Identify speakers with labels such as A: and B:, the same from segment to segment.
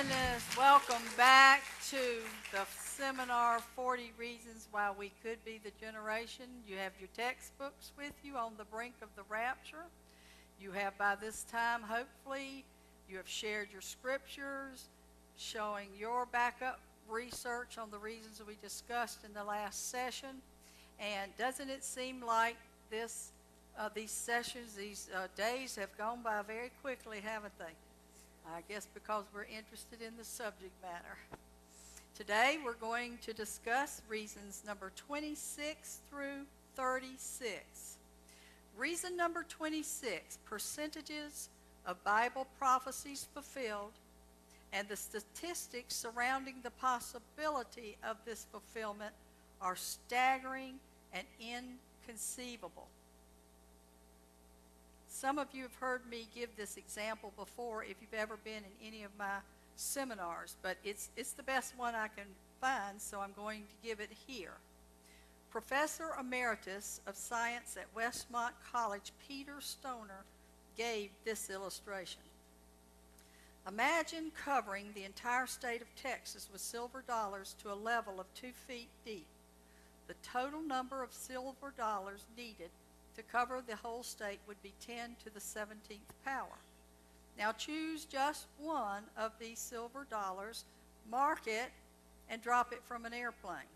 A: goodness. Welcome back to the seminar, 40 Reasons Why We Could Be the Generation. You have your textbooks with you on the brink of the rapture. You have by this time, hopefully, you have shared your scriptures, showing your backup research on the reasons we discussed in the last session. And doesn't it seem like these sessions, these days have gone by very quickly, haven't they? I guess because we're interested in the subject matter. Today we're going to discuss reasons number 26 through 36. Reason number 26, percentages of Bible prophecies fulfilled and the statistics surrounding the possibility of this fulfillment are staggering and inconceivable. Some of you have heard me give this example before if you've ever been in any of my seminars, but it's the best one I can find, so I'm going to give it here. Professor Emeritus of Science at Westmont College, Peter Stoner, gave this illustration. Imagine covering the entire state of Texas with silver dollars to a level of 2 feet deep. The total number of silver dollars needed to cover the whole state would be 10 to the 17th power. Now choose just one of these silver dollars, mark it, and drop it from an airplane.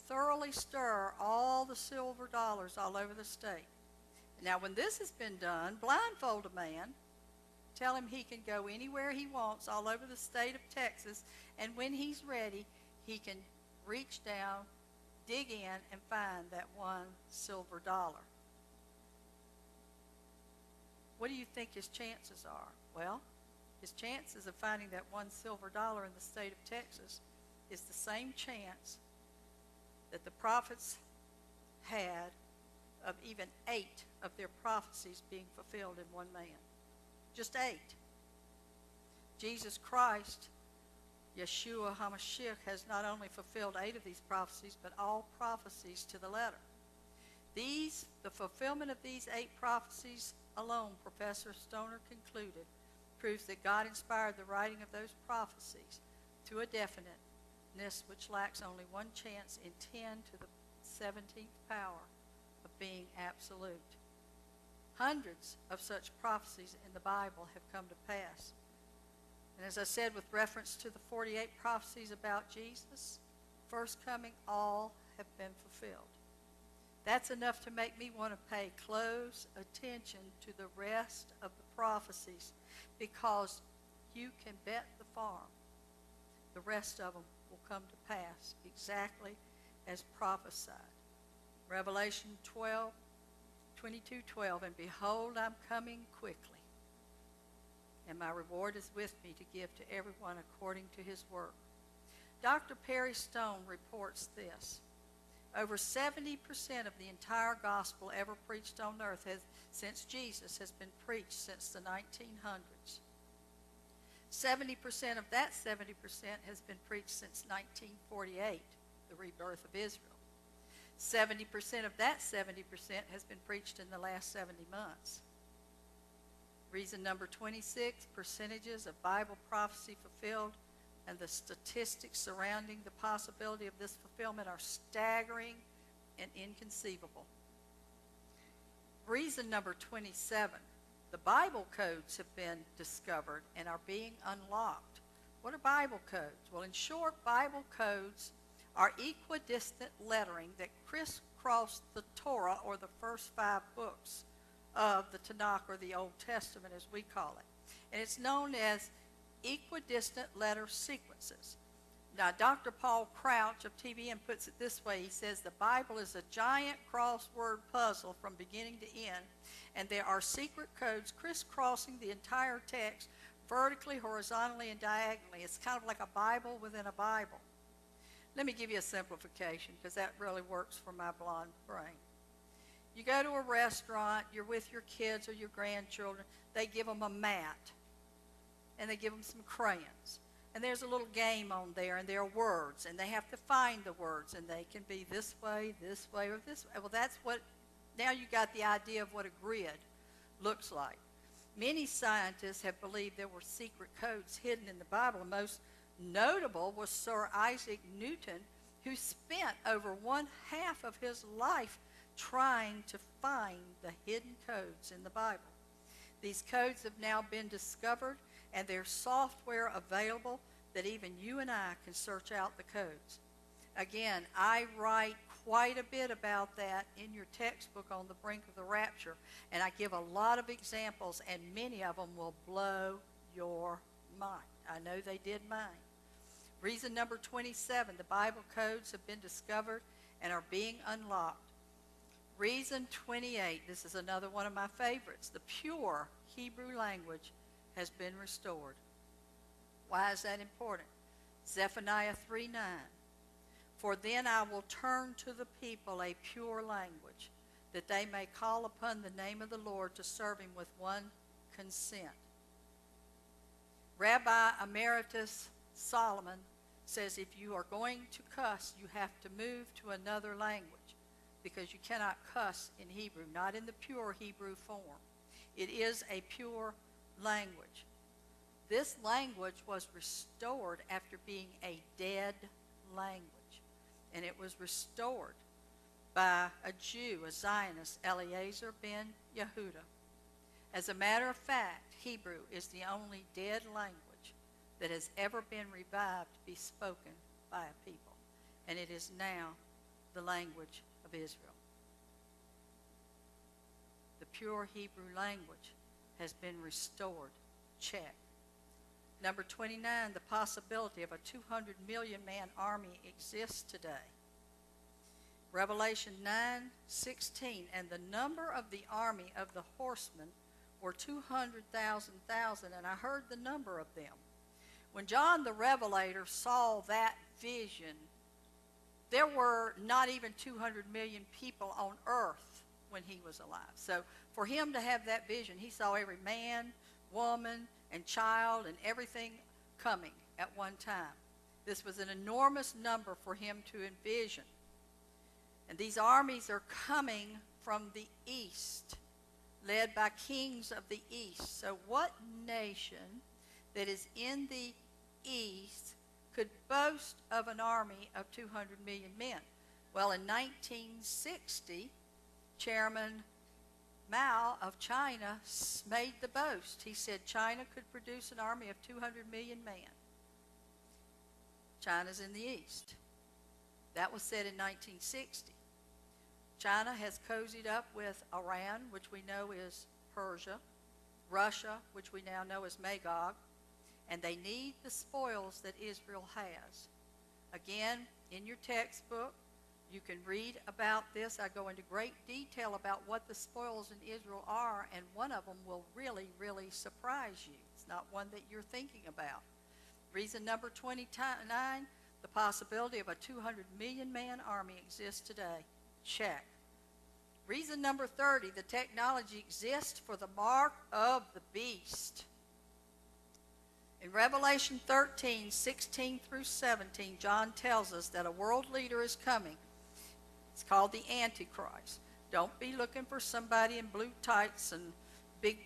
A: Thoroughly stir all the silver dollars all over the state. Now when this has been done, blindfold a man, tell him he can go anywhere he wants all over the state of Texas, and when he's ready, he can reach down, dig in, and find that one silver dollar. What do you think his chances are? Well, his chances of finding that one silver dollar in the state of Texas is the same chance that the prophets had of even 8 of their prophecies being fulfilled in one man. Just 8. Jesus Christ, Yeshua HaMashiach, has not only fulfilled 8 of these prophecies, but all prophecies to the letter. The fulfillment of these 8 prophecies alone, Professor Stoner concluded, proves that God inspired the writing of those prophecies to a definiteness which lacks only one chance in 10 to the 17th power of being absolute. Hundreds of such prophecies in the Bible have come to pass. And as I said, with reference to the 48 prophecies about Jesus' first coming, all have been fulfilled. That's enough to make me want to pay close attention to the rest of the prophecies, because you can bet the farm the rest of them will come to pass exactly as prophesied. Revelation 22:12, and behold, I'm coming quickly, and my reward is with me to give to everyone according to his work. Dr. Perry Stone reports this. Over 70% of the entire gospel ever preached on earth since Jesus has been preached since the 1900s. 70% of that 70% has been preached since 1948, the rebirth of Israel. 70% of that 70% has been preached in the last 70 months. Reason number 26, percentages of Bible prophecy fulfilled and the statistics surrounding the possibility of this fulfillment are staggering and inconceivable. Reason number 27, the Bible codes have been discovered and are being unlocked. What are Bible codes? Well, in short, Bible codes are equidistant lettering that crisscross the Torah, or the first 5 books of the Tanakh, or the Old Testament as we call it. And it's known as equidistant letter sequences. Now, Dr. Paul Crouch of TBN puts it this way. He says the Bible is a giant crossword puzzle from beginning to end, and there are secret codes crisscrossing the entire text vertically, horizontally, and diagonally. It's kind of like a Bible within a Bible. Let me give you a simplification, because that really works for my blonde brain. You go to a restaurant, you're with your kids or your grandchildren, they give them a mat, and they give them some crayons. And there's a little game on there, and there are words, and they have to find the words, and they can be this way, or this way. Well, that's what, now you got the idea of what a grid looks like. Many scientists have believed there were secret codes hidden in the Bible. The most notable was Sir Isaac Newton, who spent over one half of his life trying to find the hidden codes in the Bible. These codes have now been discovered, and there's software available that even you and I can search out the codes. Again, I write quite a bit about that in your textbook on the Brink of the Rapture, and I give a lot of examples, and many of them will blow your mind. I know they did mine. Reason number 27, the Bible codes have been discovered and are being unlocked. Reason 28, this is another one of my favorites. The pure Hebrew language has been restored. Why is that important? Zephaniah 3:9. For then I will turn to the people a pure language, that they may call upon the name of the Lord to serve him with one consent. Rabbi Emeritus Solomon says if you are going to cuss, you have to move to another language, because you cannot cuss in Hebrew, not in the pure Hebrew form. It is a pure language. This language was restored after being a dead language, and it was restored by a Jew, a Zionist, Eliezer ben Yehuda. As a matter of fact, Hebrew is the only dead language that has ever been revived to be spoken by a people, and it is now the language of Israel. The pure Hebrew language has been restored. Check. Number 29, the possibility of a 200 million man army exists today. Revelation 9:16, and the number of the army of the horsemen were 200,000, and I heard the number of them. When John the Revelator saw that vision, there were not even 200 million people on earth when he was alive. So for him to have that vision, he saw every man, woman, and child and everything coming at one time. This was an enormous number for him to envision. And these armies are coming from the east, led by kings of the east. So what nation that is in the east could boast of an army of 200 million men? Well, in 1960, Chairman Mao of China made the boast. He said China could produce an army of 200 million men. China's in the east. That was said in 1960. China has cozied up with Iran, which we know is Persia, Russia, which we now know is Magog, and they need the spoils that Israel has. Again, in your textbook, you can read about this. I go into great detail about what the spoils in Israel are, and one of them will really, really surprise you. It's not one that you're thinking about. Reason number 29, the possibility of a 200 million man army exists today. Check. Reason number 30, the technology exists for the mark of the beast. In Revelation 13:16 through 17, John tells us that a world leader is coming. It's called the Antichrist. Don't be looking for somebody in blue tights and big,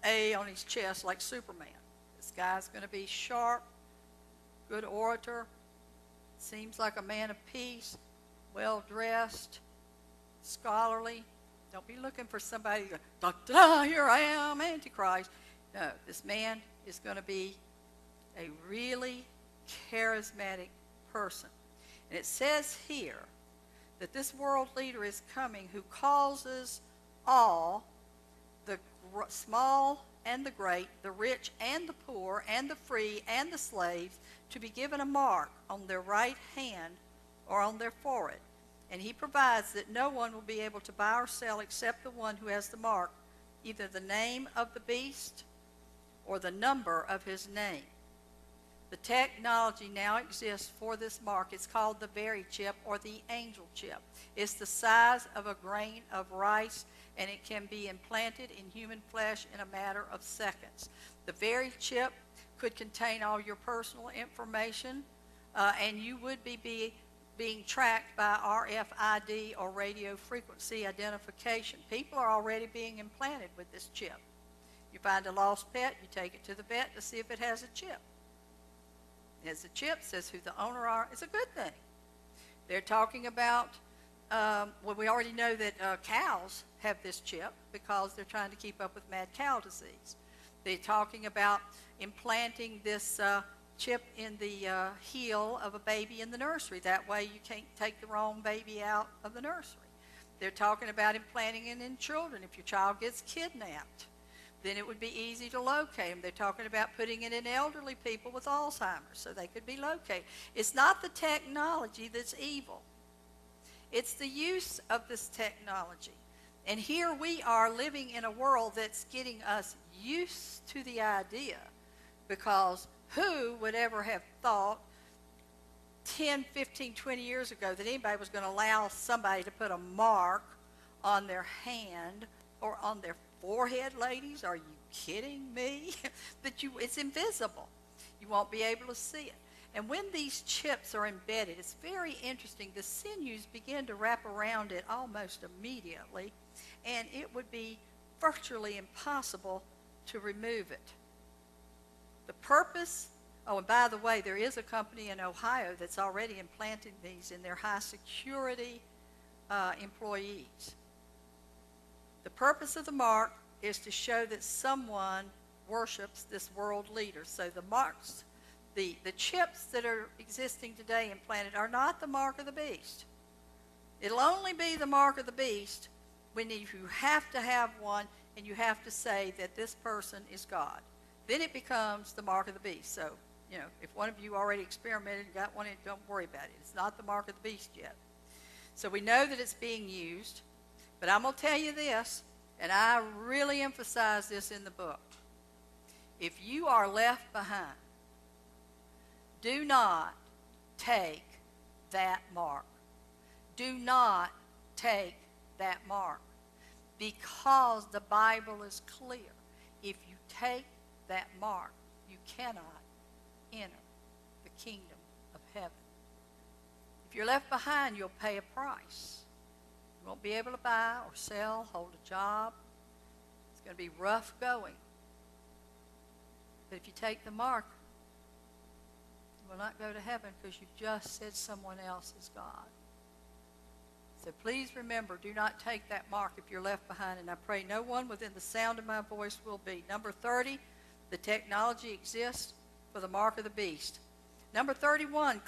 A: A on his chest like Superman. This guy's going to be sharp, good orator, seems like a man of peace, well-dressed, scholarly. Don't be looking for somebody, da-da, here I am, Antichrist. No, this man is going to be a really charismatic person. And it says here that this world leader is coming who causes all, the small and the great, the rich and the poor, and the free and the slaves, to be given a mark on their right hand or on their forehead. And he provides that no one will be able to buy or sell except the one who has the mark, either the name of the beast or the number of his name. The technology now exists for this mark. It's called the very chip or the angel chip. It's the size of a grain of rice, and it can be implanted in human flesh in a matter of seconds. The very chip could contain all your personal information, and you would be being tracked by RFID or radio frequency identification. People are already being implanted with this chip. You find a lost pet, you take it to the vet to see if it has a chip. As the chip says who the owner are, it's a good thing. They're talking about, well, we already know that cows have this chip because they're trying to keep up with mad cow disease. They're talking about implanting this chip in the heel of a baby in the nursery. That way you can't take the wrong baby out of the nursery. They're talking about implanting it in children. If your child gets kidnapped, then it would be easy to locate them. They're talking about putting it in elderly people with Alzheimer's so they could be located. It's not the technology that's evil. It's the use of this technology. And here we are living in a world that's getting us used to the idea, because who would ever have thought 10, 15, 20 years ago that anybody was going to allow somebody to put a mark on their hand or on their forehead, ladies? Are you kidding me? It's invisible. You won't be able to see it. And when these chips are embedded, it's very interesting. The sinews begin to wrap around it almost immediately, and it would be virtually impossible to remove it. The purpose, oh, and by the way, there is a company in Ohio that's already implanting these in their high security employees. The purpose of the mark is to show that someone worships this world leader. So the marks, the chips that are existing today implanted are not the mark of the beast. It'll only be the mark of the beast when you have to have one and you have to say that this person is God. Then it becomes the mark of the beast. So, you know, if one of you already experimented and got one, don't worry about it. It's not the mark of the beast yet. So we know that it's being used. But I'm going to tell you this, and I really emphasize this in the book. If you are left behind, do not take that mark. Do not take that mark, because the Bible is clear. If you take that mark, you cannot enter the kingdom of heaven. If you're left behind, you'll pay a price. You won't be able to buy or sell, hold a job. It's going to be rough going. But if you take the mark, you will not go to heaven because you just said someone else is God. So please remember, do not take that mark if you're left behind. And I pray no one within the sound of my voice will be. Number 30, the technology exists for the mark of the beast. Number 31,